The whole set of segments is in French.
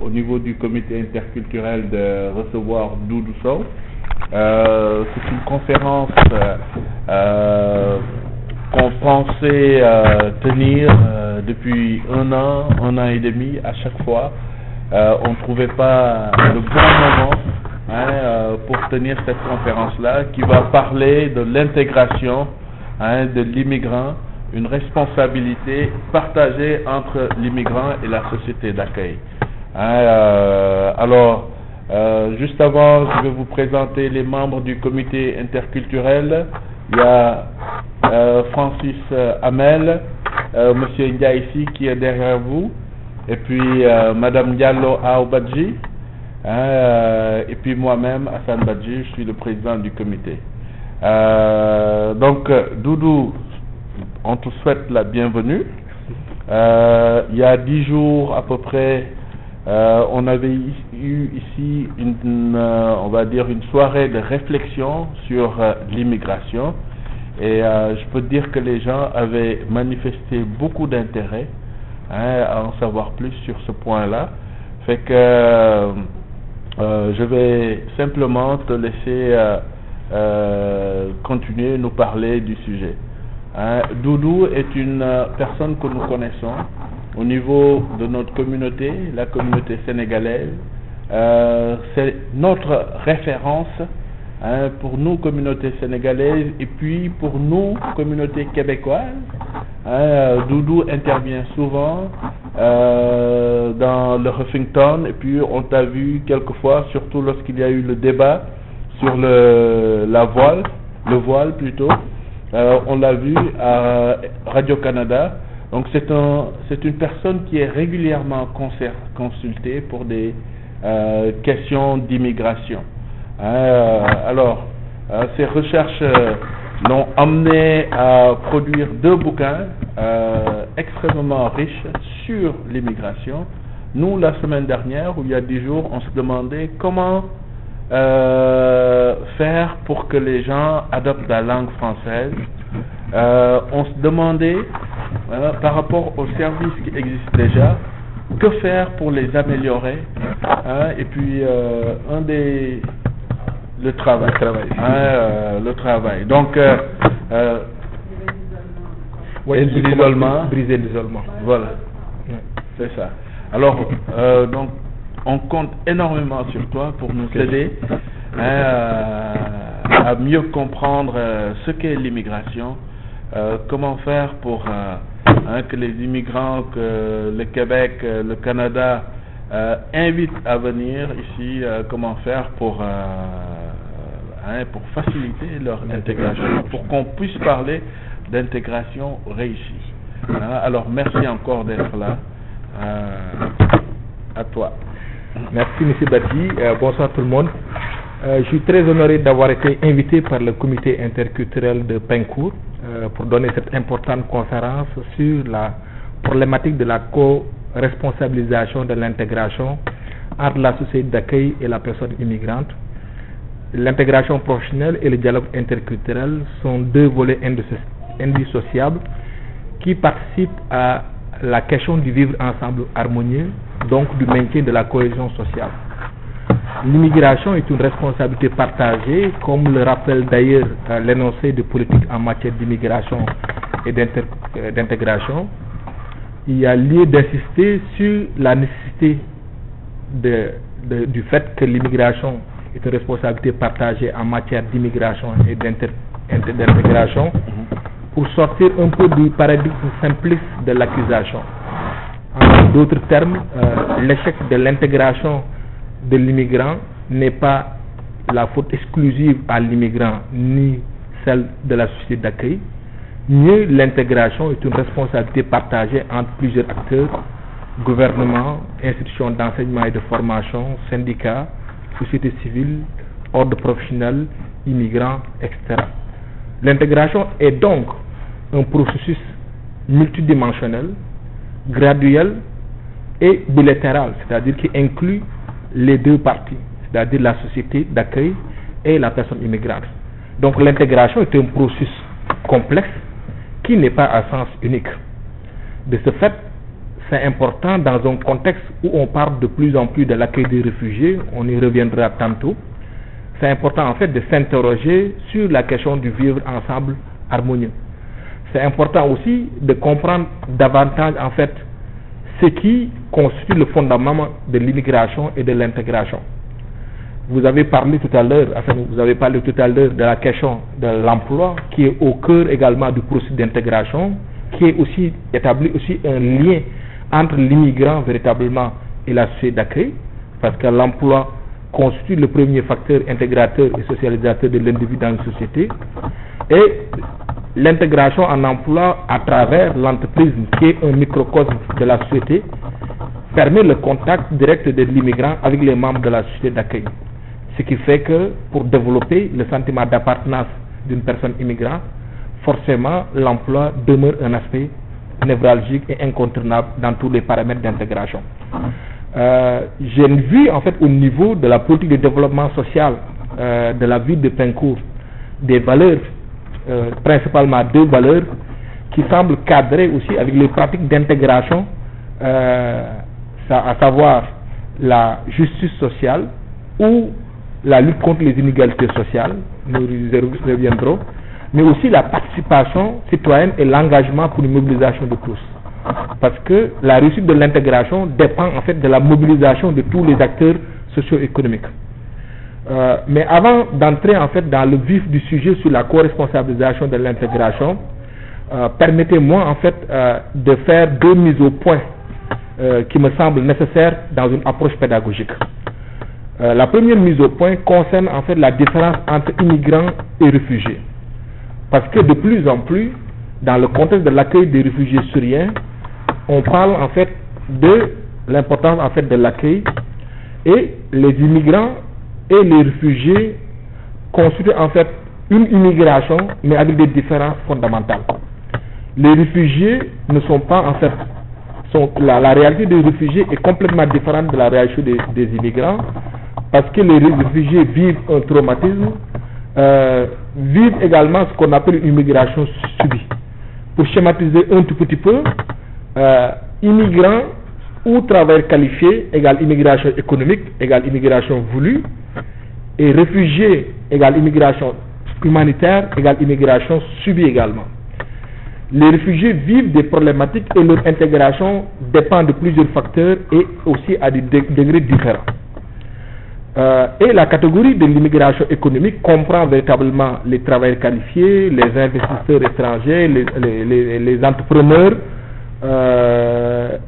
au niveau du comité interculturel de recevoir Doudou Sow. C'est une conférence qu'on pensait tenir depuis un an et demi à chaque fois. On ne trouvait pas le bon moment pour tenir cette conférence-là qui va parler de l'intégration de l'immigrant, une responsabilité partagée entre l'immigrant et la société d'accueil. Alors, juste avant, je vais vous présenter les membres du comité interculturel. Il y a Francis Hamel, Monsieur India ici qui est derrière vous, et puis Madame Diallo Aoubadji, et puis moi-même, Hassan Badji, je suis le président du comité. Donc, Doudou, on te souhaite la bienvenue. Il y a 10 jours à peu près, on avait eu ici on va dire une soirée de réflexion sur l'immigration, et je peux dire que les gens avaient manifesté beaucoup d'intérêt à en savoir plus sur ce point-là. Fait que je vais simplement te laisser continuer à nous parler du sujet. Doudou est une personne que nous connaissons au niveau de notre communauté, la communauté sénégalaise. C'est notre référence pour nous, communauté sénégalaise, et puis pour nous, communauté québécoise. Doudou intervient souvent dans le Huffington, et puis on t'a vu quelquefois, surtout lorsqu'il y a eu le débat sur le voile plutôt. On l'a vu à Radio-Canada. Donc c'est une personne qui est régulièrement consultée pour des questions d'immigration. Alors, ces recherches l'ont amené à produire 2 bouquins extrêmement riches sur l'immigration. Nous, la semaine dernière, ou il y a 10 jours, on se demandait comment faire pour que les gens adoptent la langue française. On se demandait, par rapport aux services qui existent déjà, que faire pour les améliorer, et puis le travail. Le travail. Donc, briser l'isolement. Voilà, c'est ça. Alors, donc, on compte énormément sur toi pour nous aider à mieux comprendre ce qu'est l'immigration, comment faire pour que les immigrants que le Québec, le Canada invitent à venir ici, comment faire pour faciliter leur intégration, pour qu'on puisse parler d'intégration réussie. Alors, merci encore d'être là. À toi. Merci M. Badji, bonsoir tout le monde. Je suis très honoré d'avoir été invité par le comité interculturel de Pincourt pour donner cette importante conférence sur la problématique de la co-responsabilisation de l'intégration entre la société d'accueil et la personne immigrante. L'intégration professionnelle et le dialogue interculturel sont 2 volets indissociables qui participent à la question du vivre ensemble harmonieux, donc du maintien de la cohésion sociale. L'immigration est une responsabilité partagée, comme le rappelle d'ailleurs l'énoncé de politique en matière d'immigration et d'intégration. Il y a lieu d'insister sur la nécessité du fait que l'immigration est une responsabilité partagée en matière d'immigration et d'intégration, pour sortir un peu du paradigme simpliste de l'accusation. En d'autres termes, l'échec de l'intégration de l'immigrant n'est pas la faute exclusive à l'immigrant ni celle de la société d'accueil. Mieux, l'intégration est une responsabilité partagée entre plusieurs acteurs, gouvernement, institutions d'enseignement et de formation, syndicats, société civile, ordre professionnel, immigrants, etc. L'intégration est donc un processus multidimensionnel, graduel et bilatéral, c'est-à-dire qui inclut les 2 parties, c'est-à-dire la société d'accueil et la personne immigrante. Donc l'intégration est un processus complexe qui n'est pas à sens unique. De ce fait, c'est important dans un contexte où on parle de plus en plus de l'accueil des réfugiés, on y reviendra tantôt. C'est important en fait de s'interroger sur la question du vivre ensemble harmonieux. C'est important aussi de comprendre davantage en fait ce qui constitue le fondement de l'immigration et de l'intégration. Vous avez parlé tout à l'heure, de la question de l'emploi qui est au cœur également du processus d'intégration, qui est aussi établi aussi un lien entre l'immigrant véritablement et la société d'accueil, parce que l'emploi constitue le premier facteur intégrateur et socialisateur de l'individu dans une société, et l'intégration en emploi à travers l'entreprise, qui est un microcosme de la société, permet le contact direct de l'immigrant avec les membres de la société d'accueil. Ce qui fait que pour développer le sentiment d'appartenance d'une personne immigrante, forcément l'emploi demeure un aspect névralgique et incontournable dans tous les paramètres d'intégration. J'ai vu en fait au niveau de la politique de développement social de la ville de Pincourt des valeurs, principalement deux valeurs qui semblent cadrer aussi avec les pratiques d'intégration, à savoir la justice sociale ou la lutte contre les inégalités sociales, nous y reviendrons, mais aussi la participation citoyenne et l'engagement pour une mobilisation de tous. Parce que la réussite de l'intégration dépend en fait de la mobilisation de tous les acteurs socio-économiques. Mais avant d'entrer en fait dans le vif du sujet sur la co-responsabilisation de l'intégration, permettez-moi en fait de faire deux mises au point qui me semblent nécessaires dans une approche pédagogique. La première mise au point concerne en fait la différence entre immigrants et réfugiés. Parce que de plus en plus, dans le contexte de l'accueil des réfugiés syriens, on parle en fait de l'importance en fait de l'accueil, et les immigrants et les réfugiés constituent en fait une immigration, mais avec des différences fondamentales. Les réfugiés ne sont pas en fait, la réalité des réfugiés est complètement différente de la réalité des immigrants, parce que les réfugiés vivent un traumatisme, vivent également ce qu'on appelle une immigration subie. Pour schématiser un tout petit peu, immigrants ou travailleurs qualifiés égale immigration économique égale immigration voulue, et réfugiés égale immigration humanitaire égale immigration subie également. Les réfugiés vivent des problématiques et leur intégration dépend de plusieurs facteurs et aussi à des degrés différents. Et la catégorie de l'immigration économique comprend véritablement les travailleurs qualifiés, les investisseurs étrangers, les entrepreneurs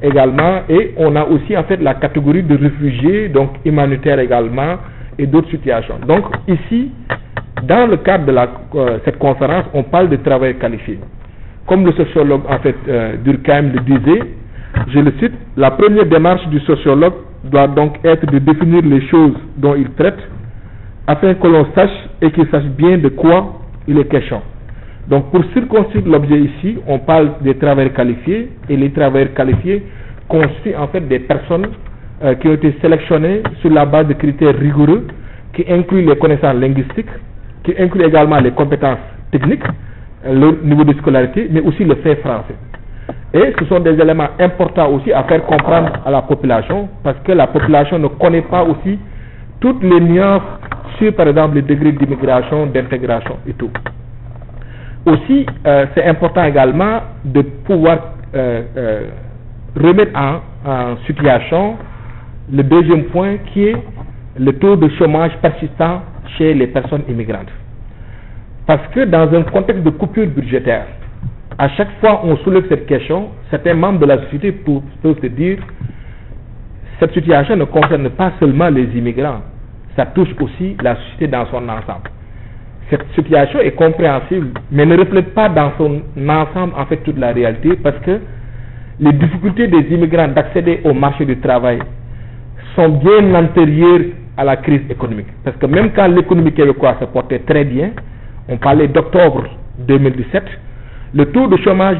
également, et on a aussi en fait la catégorie de réfugiés, donc humanitaires également, et d'autres situations. Donc ici, dans le cadre de cette conférence, on parle de travailleurs qualifiés. Comme le sociologue en fait Durkheim le disait, je le cite, la première démarche du sociologue doit donc être de définir les choses dont il traite, afin que l'on sache et qu'il sache bien de quoi il est question. Donc pour circonscrire l'objet ici, on parle des travailleurs qualifiés, et les travailleurs qualifiés constituent en fait des personnes qui ont été sélectionnées sur la base de critères rigoureux, qui incluent les connaissances linguistiques, qui incluent également les compétences techniques, le niveau de scolarité, mais aussi le fait français. Et ce sont des éléments importants aussi à faire comprendre à la population, parce que la population ne connaît pas aussi toutes les nuances sur, par exemple, les degrés d'immigration, d'intégration et tout. Aussi, c'est important également de pouvoir remettre en situation le deuxième point, qui est le taux de chômage persistant chez les personnes immigrantes. Parce que dans un contexte de coupure budgétaire, à chaque fois on soulève cette question, certains membres de la société peuvent se dire, cette situation ne concerne pas seulement les immigrants, ça touche aussi la société dans son ensemble. Cette situation est compréhensible, mais ne reflète pas dans son ensemble en fait toute la réalité, parce que les difficultés des immigrants d'accéder au marché du travail sont bien antérieures à la crise économique. Parce que même quand l'économie québécoise se portait très bien, on parlait d'octobre 2017, le taux de chômage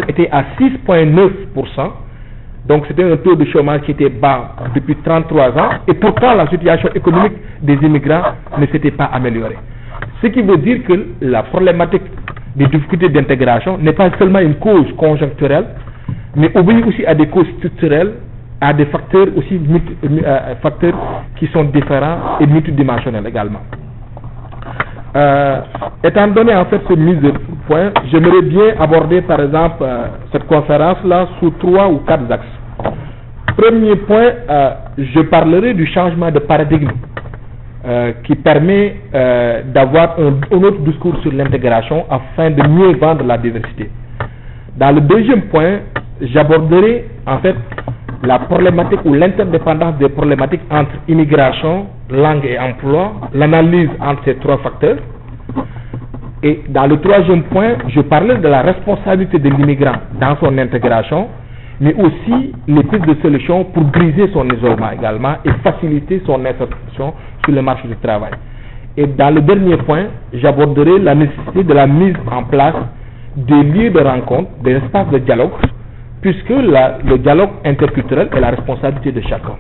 était à 6,9%. Donc c'était un taux de chômage qui était bas depuis 33 ans, et pourtant la situation économique des immigrants ne s'était pas améliorée. Ce qui veut dire que la problématique des difficultés d'intégration n'est pas seulement une cause conjoncturelle, mais obéit aussi à des causes structurelles, à des facteurs aussi facteurs qui sont différents et multidimensionnels également. Étant donné en fait cette mise de point, j'aimerais bien aborder par exemple cette conférence-là sous 3 ou 4 axes. Premier point, je parlerai du changement de paradigme qui permet d'avoir un autre discours sur l'intégration afin de mieux vendre la diversité. Dans le deuxième point, j'aborderai en fait la problématique ou l'interdépendance des problématiques entre immigration, langue et emploi, l'analyse entre ces 3 facteurs. Et dans le troisième point, je parlais de la responsabilité de l'immigrant dans son intégration, mais aussi les pistes de solutions pour briser son isolement également et faciliter son insertion sur le marché du travail. Et dans le dernier point, j'aborderai la nécessité de la mise en place des lieux de rencontre, des espaces de dialogue, puisque le dialogue interculturel est la responsabilité de chacun.